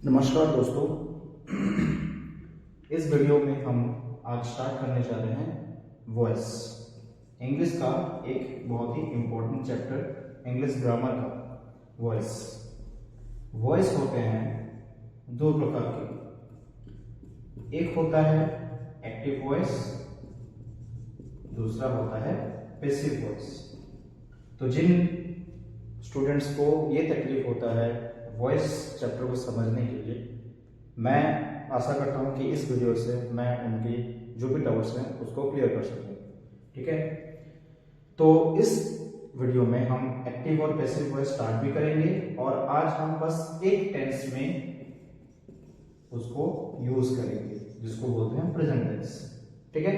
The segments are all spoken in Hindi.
नमस्कार दोस्तों। इस वीडियो में हम आज स्टार्ट करने जा रहे हैं वॉइस। इंग्लिश का एक बहुत ही इम्पोर्टेंट चैप्टर, इंग्लिश ग्रामर का वॉइस। वॉइस होते हैं दो प्रकार के, एक होता है एक्टिव वॉइस, दूसरा होता है पैसिव वॉइस। तो जिन स्टूडेंट्स को ये तकलीफ होता है वॉइस चैप्टर को समझने के लिए, मैं आशा करता हूँ कि इस वीडियो से मैं उनकी जो भी डाउट्स हैं उसको क्लियर कर सकूँ। ठीक है, तो इस वीडियो में हम एक्टिव और पैसिव वॉइस स्टार्ट भी करेंगे और आज हम बस एक टेंस में उसको यूज करेंगे जिसको बोलते हैं प्रेजेंट टेंस। ठीक है,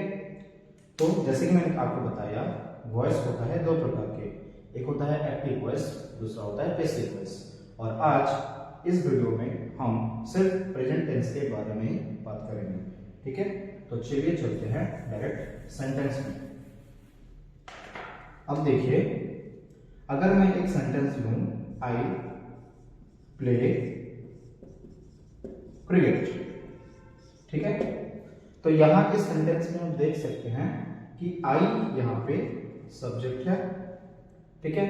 तो जैसे कि मैंने आपको बताया वॉइस होता है दो प्रकार के, एक होता है एक्टिव वॉइस, दूसरा होता है पैसिव वॉइस। और आज इस वीडियो में हम सिर्फ प्रेजेंट टेंस के बारे में बात करेंगे। ठीक है, तो चलिए चलते हैं डायरेक्ट सेंटेंस में। अब देखिए, अगर मैं एक सेंटेंस लूं, आई प्ले क्रिकेट। ठीक है, तो यहां इस सेंटेंस में हम देख सकते हैं कि आई यहां पे सब्जेक्ट है। ठीक है,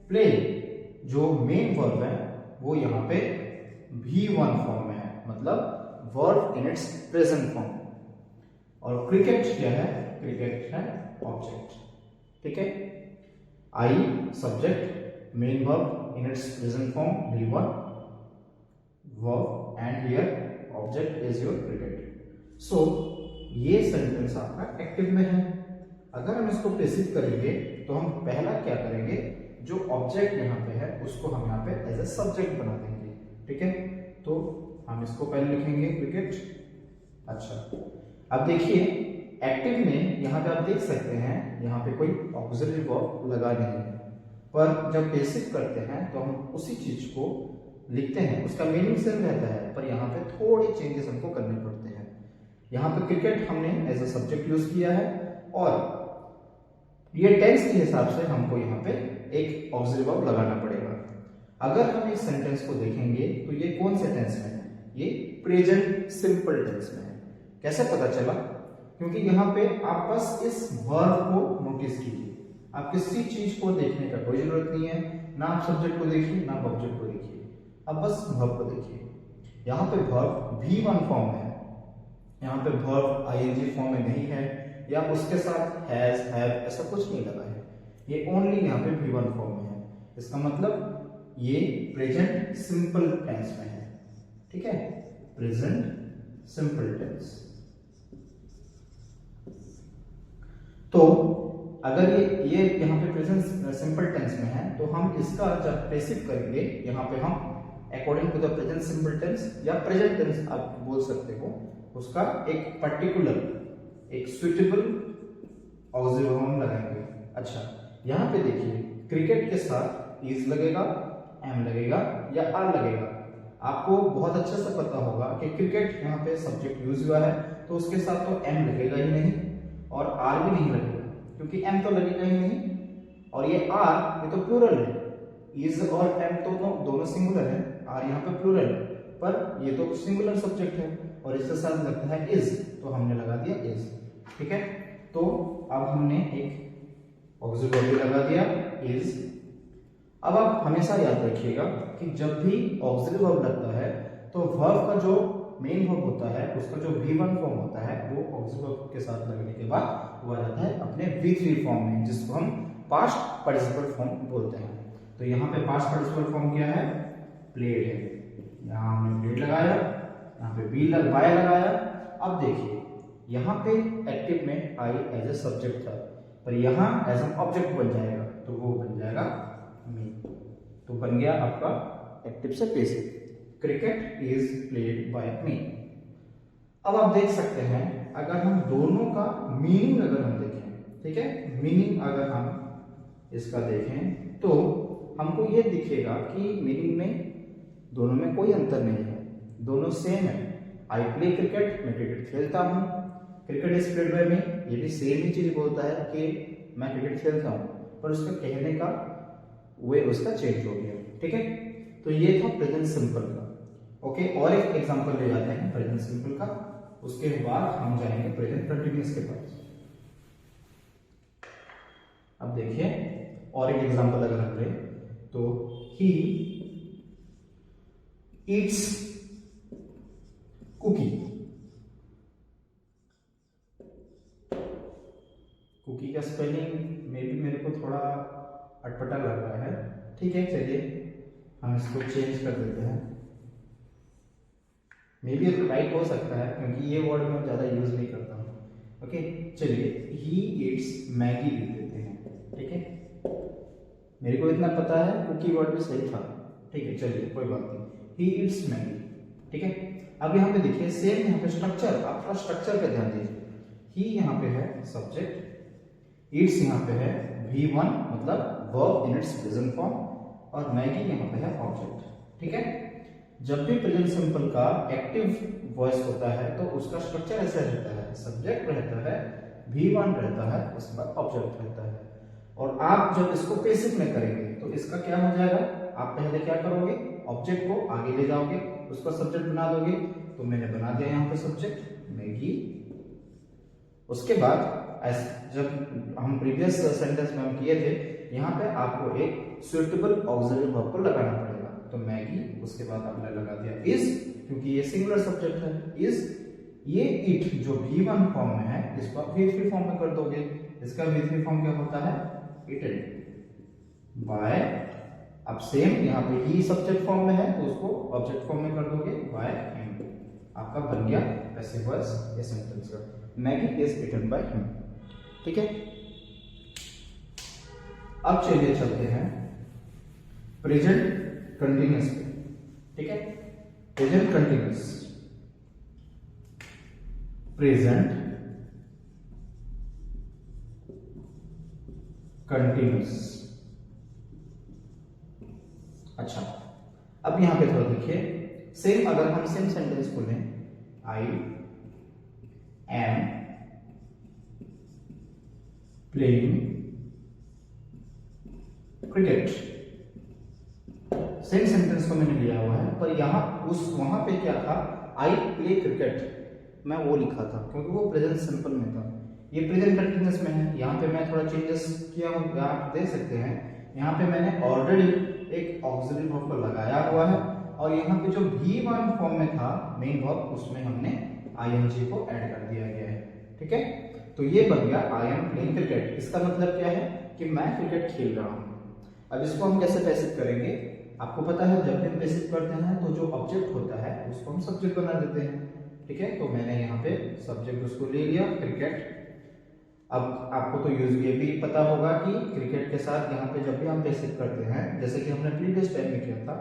प्ले जो मेन वर्ब है वो यहाँ पे V1 फॉर्म में है, मतलब verb in its present form. और क्रिकेट क्या है? क्रिकेट है ऑब्जेक्ट। ठीक है, I subject, main verb in its present form V1 verb, and here object is your cricket. So ये सेंटेंस आपका एक्टिव में है। अगर हम इसको पैसिव करेंगे तो हम पहला क्या करेंगे, जो ऑब्जेक्ट यहाँ पे है उसको हम यहाँ पे एज ए सब्जेक्ट बना देंगे। ठीक है, तो हम इसको पहले लिखेंगे क्रिकेट। अच्छा, अब देखिए एक्टिव में यहाँ पे आप देख सकते हैं यहाँ पे कोई ऑक्सिलरी वर्ब लगा नहीं है, पर जब पैसिव करते हैं तो हम उसी चीज को लिखते हैं, उसका मीनिंग सेम रहता है, पर यहाँ पे थोड़ी चेंजेस हमको करने पड़ते हैं। यहाँ पे क्रिकेट हमने एज ए सब्जेक्ट यूज किया है और ये टेंस के हिसाब से हमको यहाँ पे एक ऑक्सिलरी वर्ब लगाना पड़ेगा। अगर हम इस सेंटेंस को देखेंगे तो ये कौन से टेंस में है? ये प्रेजेंट सिंपल टेंस में है। कैसे पता चला? क्योंकि यहाँ पे आप बस इस वर्ब को नोटिस कीजिए, आप किसी चीज को देखने का कोई जरूरत नहीं है, ना आप सब्जेक्ट को देखिए ना ऑब्जेक्ट को देखिए, आप बस वर्ब को देखिए। यहाँ पे वर्ब V1 फॉर्म में है, यहाँ पे वर्ब ING फॉर्म में नहीं है या उसके साथ हैज हैव ऐसा कुछ नहीं लगा है, ये ओनली यहाँ पे V1 फॉर्म में है। इसका मतलब ये प्रेजेंट सिंपल टेंस में है। ठीक है, प्रेजेंट सिंपल टेंस। तो अगर ये यहाँ पे प्रेजेंट सिंपल टेंस में है तो हम इसका जब पैसिव करेंगे यहाँ पे हम according to the present simple tense या प्रेजेंट टेंस आप बोल सकते हो, उसका एक पर्टिकुलर एक सुइटेबल ऑक्सिलरी वर्ब लगाएंगे। अच्छा, यहाँ पे देखिए क्रिकेट के साथ इज लगेगा, एम लगेगा या आर लगेगा। आपको बहुत अच्छे से पता होगा कि क्रिकेट यहाँ पे सब्जेक्ट यूज हुआ है तो उसके साथ तो एम लगेगा ही नहीं और आर भी नहीं लगेगा, क्योंकि एम तो लगेगा ही नहीं। और ये आर ये तो प्लूरल है, इज और एम तो दोनों सिंगुलर है, आर यहाँ पे प्लूरल है, पर ये तो सिंगुलर सब्जेक्ट है और इसके साथ लगता है इज, तो हमने लगा दिया इज। ठीक है, तो अब हमने एक ऑक्सिलरी वर्ब लगा दिया इज। अब आप हमेशा याद रखिएगा कि जब भी ऑक्सिलरी वर्ब लगता है तो वर्ब का जो मेन वर्ब होता है उसका जो V1 फॉर्म होता है वो ऑक्सिलरी वर्ब के साथ लगने के बाद वो आ जाता है अपने V3 फॉर्म में, जिसको हम पास्ट पार्टिसिपल फॉर्म बोलते हैं। तो यहाँ पे पास्ट पार्टिसिपल फॉर्म क्या है? प्लेड है। यहाँ हमने प्लेड लगाया, यहाँ पे बाय लगाया। अब देखिए यहाँ पे एक्टिव में आई एज ए सब्जेक्ट था, पर यहाँ एज एन ऑब्जेक्ट बन जाएगा तो वो बन जाएगा मी। तो बन गया आपका एक्टिव से passive, cricket is played by me. अब आप देख सकते हैं अगर हम दोनों का मीनिंग अगर हम देखें, ठीक है, मीनिंग अगर हम इसका देखें तो हमको ये दिखेगा कि मीनिंग में दोनों में कोई अंतर नहीं है, दोनों सेम है। आई प्ले क्रिकेट, मैं क्रिकेट खेलता हूँ, cricket is played by me, ये भी सेम ही चीज बोलता है कि मैं क्रिकेट खेलता हूँ, पर उसका कहने का वे उसका चेंज हो गया। ठीक है, तो ये था प्रेजेंट सिंपल का। ओके, और एक एग्जांपल ले जाते हैं प्रेजेंट सिंपल का, उसके बाद हम जाएंगे प्रेजेंट कंटिन्यूअस के पास। अब देखिए और एक एग्जांपल अगर हम लें तो ही ईट्स कुकी। कुकी का स्पेलिंग में भी मेरे को थोड़ा अटपटा लग रहा है, ठीक है चलिए हम इसको चेंज कर देते हैं, मे बी राइट हो सकता है क्योंकि ये वर्ड मैं ज़्यादा यूज नहीं करता हूँ। ओके चलिए ही ईट्स मैगी लिख देते हैं, ठीक है, मेरे को इतना पता है कुकी वर्ड भी सही था, ठीक है चलिए कोई बात नहीं, ही ईट्स मैगी, ठीक है। अब यहाँ पे देखिए सेम यहाँ पे स्ट्रक्चर, आप थोड़ा स्ट्रक्चर पे ध्यान दीजिए, ही यहाँ पे है सब्जेक्ट, ईट्स यहाँ पे है V1 मतलब verb in its present form, और मैगी यहाँ पे है ऑब्जेक्ट, ठीक है। जब भी प्रेजेंट सिंपल का एक्टिव वॉइस होता है तो उसका स्ट्रक्चर ऐसा रहता है, सब्जेक्ट रहता है, V1 रहता है, उसके बाद ऑब्जेक्ट रहता है। और आप जब इसको पैसिव में करेंगे तो इसका क्या हो जाएगा, आप पहले क्या करोगे, ऑब्जेक्ट को आगे ले जाओगे, उसका सब्जेक्ट बना दोगे, तो मैंने बना दिया यहाँ पे सब्जेक्ट मैगी। उसके बाद जब हम प्रीवियस सेंटेंस में हम किए थे, यहाँ पे आपको एक सुइटेबल ऑक्सिलरी वर्ब को लगाना पड़ेगा, तो मैगी, उसके बाद आपने लगा दिया इज, क्योंकि ये सिंगुलर सब्जेक्ट है, इज, ये इट जो V1 फॉर्म में है इसको आप V3 फॉर्म में कर दोगे, इसका V3 फॉर्म क्या होता है, इटेड बाय, अब सेम यहाँ पे ही सब्जेक्ट फॉर्म में है तो उसको ऑब्जेक्ट फॉर्म में कर दोगे बाय हिम, आपका बन गया पैसिव वॉइस ये सेंटेंस का, Maggi is eaten by him, ठीक है। अब चलिए चलते हैं प्रेजेंट कंटिन्यूअस पे, ठीक है, प्रेजेंट कंटिन्यूअस, प्रेजेंट कंटिन्यूअस। अच्छा अब यहां पे थोड़ा देखिए, सेम अगर हम सेम सेंटेंस को लें, I am playing cricket, same sentence को मैंने लिया हुआ है, पर यहां वहां पे क्या था, आई प्ले क्रिकेट, मैं वो लिखा था क्योंकि वो प्रेजेंट सिंपल में था, ये प्रेजेंट कंटिन्यूअस में है। यहाँ पे मैं थोड़ा चेंजेस किया हूँ, आप देख सकते हैं, यहाँ पे मैंने ऑलरेडी एक ऑक्सिलरी वर्ब को लगाया हुआ है, और यहाँ पे जो V1 फॉर्म में था मेन वर्ब, उसमें हमने ing को ऐड कर दिया गया है, ठीक है। तो ये बन गया आई एम प्लेइंग क्रिकेट, इसका मतलब क्या है कि मैं क्रिकेट खेल रहा हूँ। अब इसको हम कैसे पैसिव करेंगे, आपको पता है जब भी हम पैसिव करते हैं तो जो ऑब्जेक्ट होता है उसको हम सब्जेक्ट बना देते हैं, ठीक है। तो मैंने यहाँ पे सब्जेक्ट उसको ले लिया क्रिकेट। अब आपको तो ये भी पता होगा कि क्रिकेट के साथ यहाँ पे जब भी हम पैसिव करते हैं, जैसे कि हमने प्रीवियस टाइम में किया था,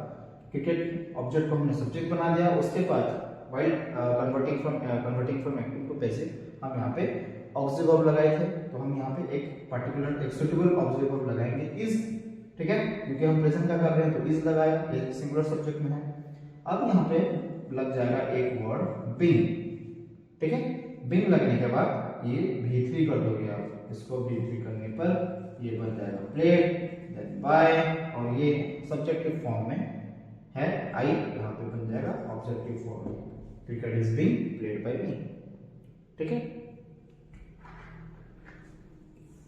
क्रिकेट ऑब्जेक्ट को हमने सब्जेक्ट बना दिया, उसके बाद while converting from active to passive हम यहाँ पे ऑक्सिलरी वर्ब लगाए थे, तो हम यहाँ पे एक पर्टिकुलर एक सुटेबल ऑक्सिलरी वर्ब लगाएंगे इज, ठीक है, क्योंकि हम प्रेजेंट का कर रहे हैं तो इज लगाया, ये सिंगुलर सब्जेक्ट में है। अब यहाँ पे लग जाएगा एक वर्ड बीइंग, ठीक है, बीइंग लगने के बाद ये V3 कर दोगे आप, इसको V3 करने पर ये बन जाएगा प्लेड, देन बाय, और ये सब्जेक्टिव फॉर्म में है आई, यहाँ पे बन जाएगा ऑब्जेक्टिव फॉर्म में, cricket is being played by me, ठीक है।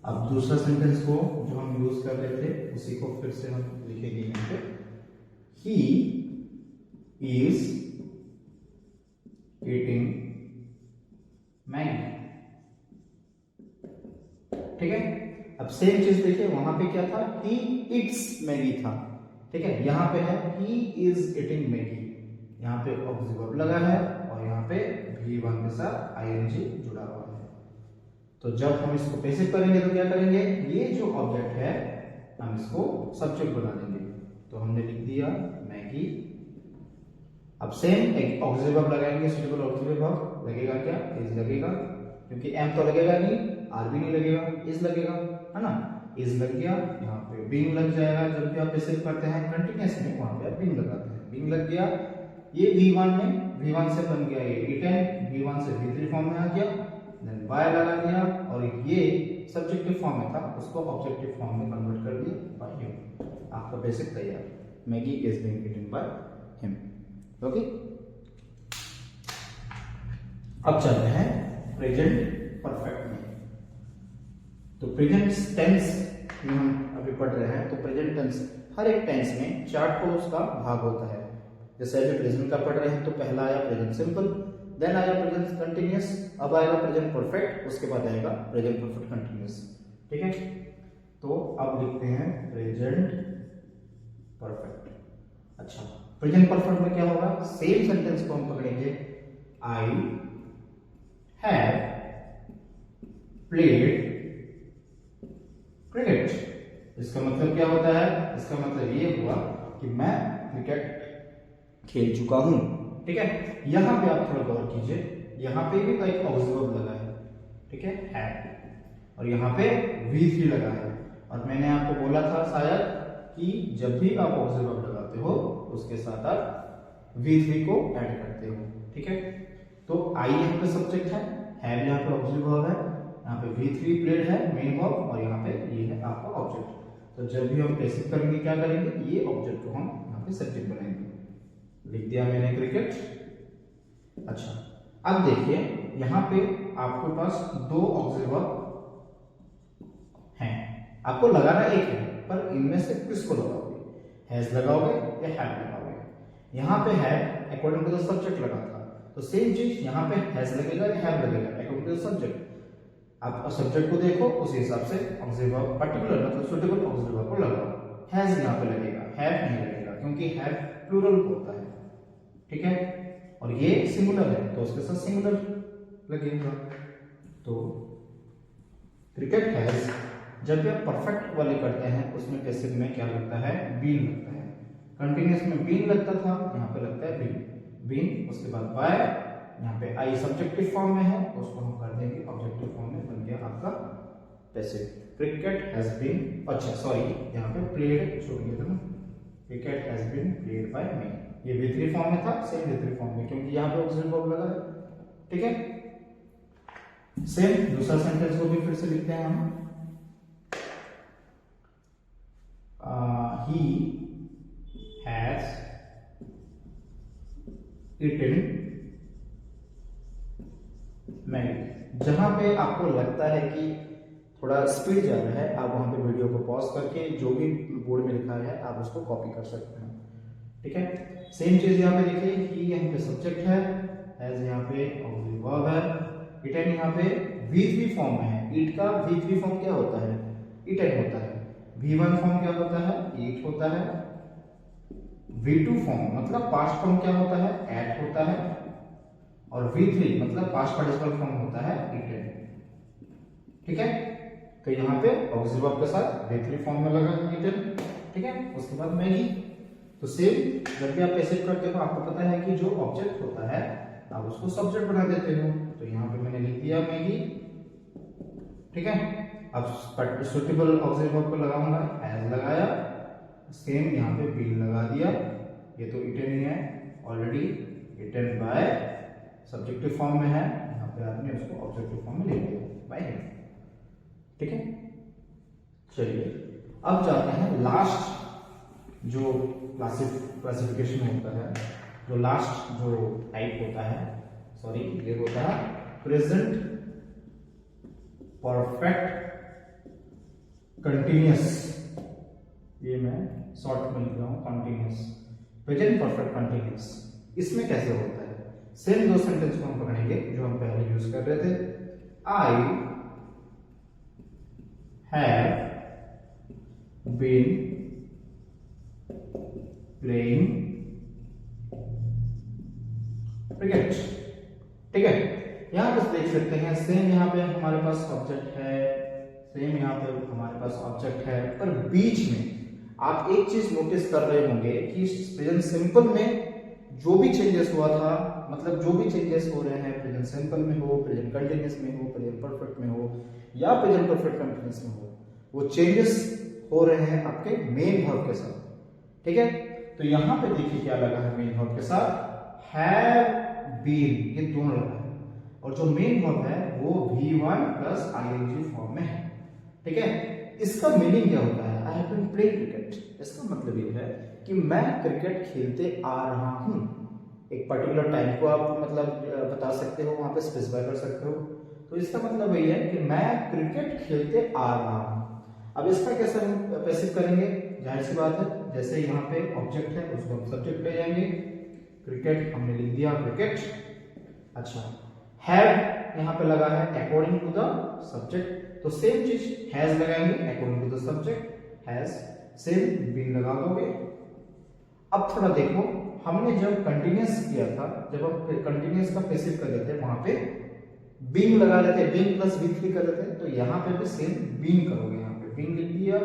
अब दूसरा सेंटेंस को जो हम यूज कर रहे थे उसी को फिर से हम लिखेंगे यहाँ पे, ही इज ईटिंग मैगी, ठीक है। अब सेम चीज देखिए, वहां पे क्या था, ही इट्स मैगी था, ठीक है, यहाँ पे है ही इज ईटिंग मैगी, यहाँ पे ऑक्सिलरी वर्ब लगा है और यहाँ पे V1 के साथ ing जुड़ा हुआ है। तो जब हम इसको पैसिव करेंगे तो क्या करेंगे, ये जो ऑब्जेक्ट है हम इसको सब्जेक्ट बना देंगे, तो हमने लिख दिया मैगी। अब सेम एक ऑक्सिलरी वर्ब लगाएंगे, सुटेबल ऑक्सिलरी वर्ब लगेगा, क्या इज लगेगा, क्योंकि एम तो लगेगा नहीं, आर भी नहीं लगेगा, इज लगेगा, है ना, इज लग गया, यहाँ पे बीइंग लग जाएगा, जब भी आप पैसिव करते हैं कंटिन्यूअस में वहां पे आप बीइंग लगाते हैं, बीइंग लग गया, ये V1 में V1 से बन गया ये इटन, V1 से V3 फॉर्म में आ गया, देन बाय लगा दिया, और ये सब्जेक्टिव फॉर्म में था उसको ऑब्जेक्टिव फॉर्म में कन्वर्ट कर दिया बाय हिम, आपका बेसिक तैयार, Maggi is being eaten by him, okay, अब चलते हैं प्रेजेंट परफेक्ट में। तो प्रेजेंट टेंस हम अभी पढ़ रहे हैं, तो प्रेजेंट टेंस हर एक टेंस में चार को उसका भाग होता है। जैसे अभी प्रेजेंट का पढ़ रहे हैं तो पहला आया प्रेजेंट सिंपल, देन आया प्रेजेंट कंटिन्यूअस, अब आएगा प्रेजेंट परफेक्ट, उसके बाद आएगा प्रेजेंट परफेक्ट कंटिन्यूअस। ठीक है, तो अब लिखते हैं प्रेजेंट परफेक्ट। अच्छा, प्रेजेंट परफेक्ट में क्या होगा, सेम सेंटेंस को हम पकड़ेंगे, आई हैव प्लेड क्रिकेट। इसका मतलब क्या होता है, इसका मतलब ये हुआ कि मैं क्रिकेट खेल चुका हूं। ठीक है, यहां पे आप थोड़ा गौर कीजिए, यहां पे भी एक ऑब्जर्व लगा है, ठीक है, हैव, और यहां पे V3 लगा है। और मैंने आपको बोला था शायद कि जब भी आप ऑब्जर्व लगाते हो उसके साथ आप V3 को ऐड करते हो। ठीक है, तो आई यहाँ पे सब्जेक्ट है, हैव यहाँ पे ऑब्जर्व है, यहाँ पे V3 प्लेड है मेन वर्ब, और यहाँ पे ये है आपका ऑब्जेक्ट। तो जब भी हम पैसिव करेंगे क्या करेंगे, ये ऑब्जेक्ट को हम यहाँ पे सब्जेक्ट बनाएंगे। लिख दिया मैंने क्रिकेट। अच्छा, अब देखिए यहाँ पे आपके पास दो ऑब्जर्वर हैं, आपको लगाना एक है, पर इनमें से किसको लगाओगे, हैज लगाओगे या हैव लगाओगे। यहाँ पे have according to the subject लगा था, तो सेम चीज यहाँ पे हैज लगेगा या हैव लगेगा अकॉर्डिंग टू द सब्जेक्ट। आप सब्जेक्ट को देखो, उस हिसाब से ऑब्जर्वर पर्टिकुलर मतलब सुटेबल ऑब्जर्वर को लगाओ। हैज यहाँ पे लगेगा, हैव नहीं लगेगा, क्योंकि हैव प्लूरल होता है। ठीक है, और ये सिंगुलर है तो उसके साथ सिंगुलर लगेगा। तो क्रिकेट हैज जब भी आप परफेक्ट वाले करते हैं उसमें पैसिव में क्या लगता है, बीन लगता है। कंटिन्यूअस में बीन लगता था, यहाँ पे लगता है बीन, बीन उसके बाद बाय, यहाँ पे आई सब्जेक्टिव फॉर्म में है, उसको हम कर देंगे ऑब्जेक्टिव फॉर्म में, बन गया आपका पैसिव। क्रिकेट हैज बीन, अच्छा सॉरी यहाँ पे प्लेड छोड़ गया था ना, cricket has been played by me, ये V3 फॉर्म में था, सेम V3 फॉर्म में, क्योंकि यहाँ पे ऑक्सिलरी वर्ब लगा है। ठीक है, सेम दूसरा सेंटेंस को भी फिर से लिखते हैं हम, he has eaten मैगी। जहां पे आपको लगता है कि थोड़ा स्पीड जा रहा है, आप वहां पे वीडियो को पॉज करके जो भी बोर्ड में लिखा है आप उसको कॉपी कर सकते हैं। ठीक है, सेम चीज यहाँ पे देखिए, ही यहाँ पे सब्जेक्ट है, एज यहाँ पे ऑक्सिलरी वर्ब है, इटन यहाँ पे V3 फॉर्म में है। ईट का V3 फॉर्म क्या होता है, इटन होता है। V1 फॉर्म क्या होता है, ईट होता है। V2 फॉर्म मतलब पास्ट फॉर्म क्या होता है, एट होता है। और V3 मतलब पास्ट पार्टिसिपल फॉर्म होता है, इटन। ठीक है, तो यहाँ पे ऑक्सिलरी वर्ब के साथ V3 फॉर्म में लगा इटन। ठीक है, उसके बाद मैगी। तो सेम जब भी आप पैसिव करते हो आपको पता है कि जो ऑब्जेक्ट होता है आप उसको सब्जेक्ट बना देते हो। तो यहाँ पे मैंने लिख दिया मैगी। ठीक है, अब सुटेबल ऑक्सिलरी वर्ब को लगाऊंगा, एज लगाया, सेम यहाँ पे बीन लगा दिया, ये तो इटन ही है already, eaten by subjective form में है, यहाँ पे आपने उसको ऑब्जेक्टिव फॉर्म में ले लिया बाय हिम। ठीक है, चलिए अब जाते हैं लास्ट जो क्लासिफिकेशन होता है, जो लास्ट जो टाइप होता है, सॉरी ये होता है प्रेजेंट परफेक्ट कंटिन्यूअस। ये मैं शॉर्ट में लिख रहा हूं, कंटिन्यूअस, प्रेजेंट परफेक्ट कंटिन्यूअस। इसमें कैसे होता है, सेम दो सेंटेंस को हम पकड़ेंगे जो हम पहले यूज कर रहे थे। I have been playing cricket. ठीक है, यहां पर देख सकते हैं सेम यहाँ पे हमारे पास ऑब्जेक्ट है, सेम यहाँ पे हमारे पास ऑब्जेक्ट है, पर बीच में आप एक चीज नोटिस कर रहे होंगे कि प्रेजेंट सिंपल में जो भी चेंजेस हुआ था, मतलब जो भी चेंजेस हो रहे हैं प्रेजेंट सिंपल में हो, प्रेजेंट कंटिन्यूअस में हो, प्रेजेंट परफेक्ट में हो या प्रेजेंट परफेक्ट कंटिन्यूअस में हो, वो चेंजेस हो रहे हैं आपके मेन वर्ब के साथ। ठीक है, तो यहां पे देखिए क्या लगा है मेन वर्ब के साथ, हैव बीन, ये दोनों लगा है, और जो मेन वर्ब है वो V1 प्लस ing फॉर्म में है। ठीक है, इसका मीनिंग क्या होता है, I have been playing cricket. इसका मतलब ये है कि मैं क्रिकेट खेलते आ रहा हूं। एक पर्टिकुलर टाइम को आप मतलब बता सकते हो, वहां पे स्पेसिफाई कर सकते हो। तो इसका मतलब यही है कि मैं क्रिकेट खेलते आ रहा हूं। अब इसका कैसे हम पैसिव करेंगे, जाहिर सी बात है, जैसे यहाँ पे ऑब्जेक्ट है उसको हम सब्जेक्ट ले जाएंगे। क्रिकेट हमने लिख दिया क्रिकेट। अच्छा, हैव यहाँ पे लगा है अकॉर्डिंग टू द सब्जेक्ट, तो सेम चीज हैज लगाएंगे according to the subject, has same been लगा दोगे। अब थोड़ा देखो, हमने जब कंटिन्यूअस किया था, जब हम कंटिन्यूअस का पैसिव कर रहे थे, वहां पे बीइंग लगा रहे थे, बीइंग प्लस V3 कर रहे थे, तो यहाँ पे भी सेम बीइंग करोगे। यहाँ पे बीइंग लिख दिया,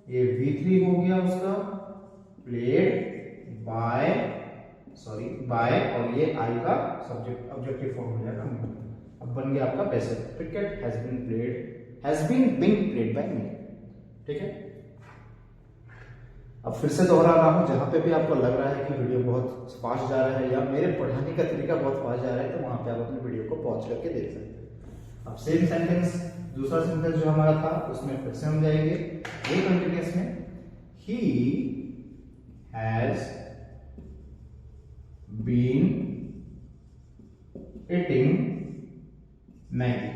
ये V3 हो गया उसका, प्लेड बाय, सॉरी बाय, और ये आई का सब्जेक्ट ऑब्जेक्टिव फॉर्म हो जाएगा। अब बन गया आपका passive, cricket has been played, has been being played by me. ठीक है, अब फिर से दोहरा रहा हूं, जहां पे भी आपको लग रहा है कि वीडियो बहुत फास्ट जा रहा है या मेरे पढ़ाने का तरीका बहुत फास्ट जा रहा है, तो वहां पे आप अपने वीडियो को पॉज करके देख सकते हैं। अब सेम सेंटेंस, दूसरा सेंटेंस जो हमारा था उसमें फिर से हम जाएंगे ये कंटिन्यूअस में, he has been eating Maggi.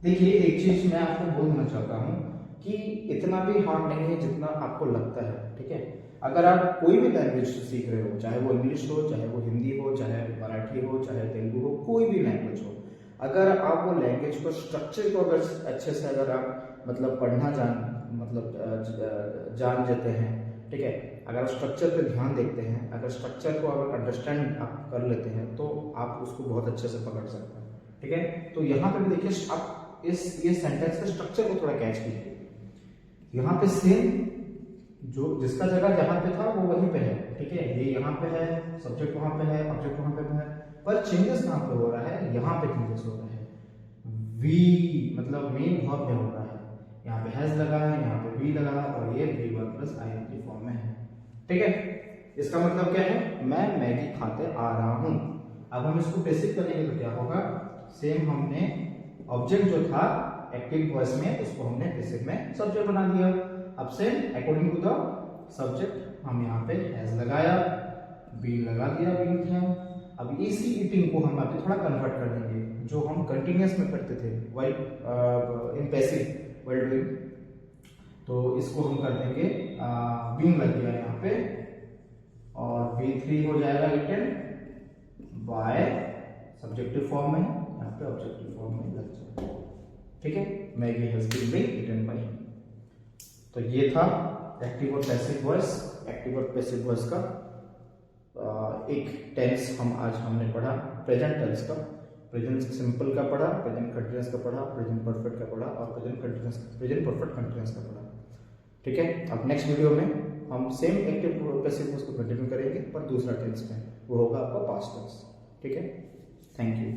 देखिए एक चीज मैं आपको बोलना चाहता हूं कि इतना भी हार्ड नहीं है जितना आपको लगता है। ठीक है, अगर आप कोई भी लैंग्वेज सीख रहे हो, चाहे वो इंग्लिश हो, चाहे वो हिंदी हो, चाहे मराठी हो, चाहे तेलुगु हो, कोई भी लैंग्वेज हो, अगर आप वो लैंग्वेज को स्ट्रक्चर को अगर अच्छे से अगर आप मतलब पढ़ना जान लेते हैं, ठीक है, अगर आप स्ट्रक्चर पे ध्यान देखते हैं, अगर स्ट्रक्चर को अगर अंडरस्टैंड आप कर लेते हैं, तो आप उसको बहुत अच्छे से पकड़ सकते हैं। ठीक है, तो यहाँ पे भी देखिए आप ये सेंटेंस के स्ट्रक्चर को थोड़ा कैच कीजिए। यहाँ पे सेम जो जिसका जगह जहां पे था वो वहीं पे है। ठीक है, ये यहाँ पे है, सब्जेक्ट वहां पे है, ऑब्जेक्ट वहां पे है, पर चेंजेस कहां पे हो रहा है, यहाँ पे चेंजेस हो रहा है। वी मतलब मेन वर्ब में हो रहा है, यहाँ पे हैज लगा है, यहाँ पे वी लगा है, और ये V1 प्लस आईएनजी फॉर्म में है। ठीक है, इसका मतलब क्या है, मैं मैगी खाते आ रहा हूं। अब हम इसको पैसिव करेंगे तो क्या होगा, सेम हमने ऑब्जेक्ट जो था एक्टिव वॉइस में, उसको हमने पैसिव में सब्जेक्ट बना दिया। अब से अकॉर्डिंग टू द सब्जेक्ट हम यहाँ पे हैज लगाया, बी लगा दिया, बीन था। अब इसी ईटिंग को हम अभी थोड़ा कन्वर्ट कर देंगे, जो हम कंटिन्यूअस में करते थे while in passive while doing, तो इसको हम कर देंगे बीन लग गया यहाँ पे, और V3 हो जाएगा इटन बाय सब्जेक्टिव फॉर्म में, यहाँ पे ऑब्जेक्टिव फॉर्म में लग जाएगा। ठीक है, Maggi has been been eaten by. तो ये था एक्टिव और पैसिव वॉइस, एक्टिव और पैसिव वॉइस का एक टेंस हम आज हमने पढ़ा, प्रेजेंट टेंस का, प्रेजेंट सिंपल का पढ़ा, प्रेजेंट कंटीन्यूअस का पढ़ा, प्रेजेंट परफेक्ट का पढ़ा, और प्रेजेंट परफेक्ट कंटीन्यूअस का पढ़ा। ठीक है, अब नेक्स्ट वीडियो में हम सेम एक्टिव पैसिव वॉइस को कंटिन्यू करेंगे, पर दूसरा टेंस में, वो होगा आपका पास्ट टेंस। ठीक है, थैंक यू।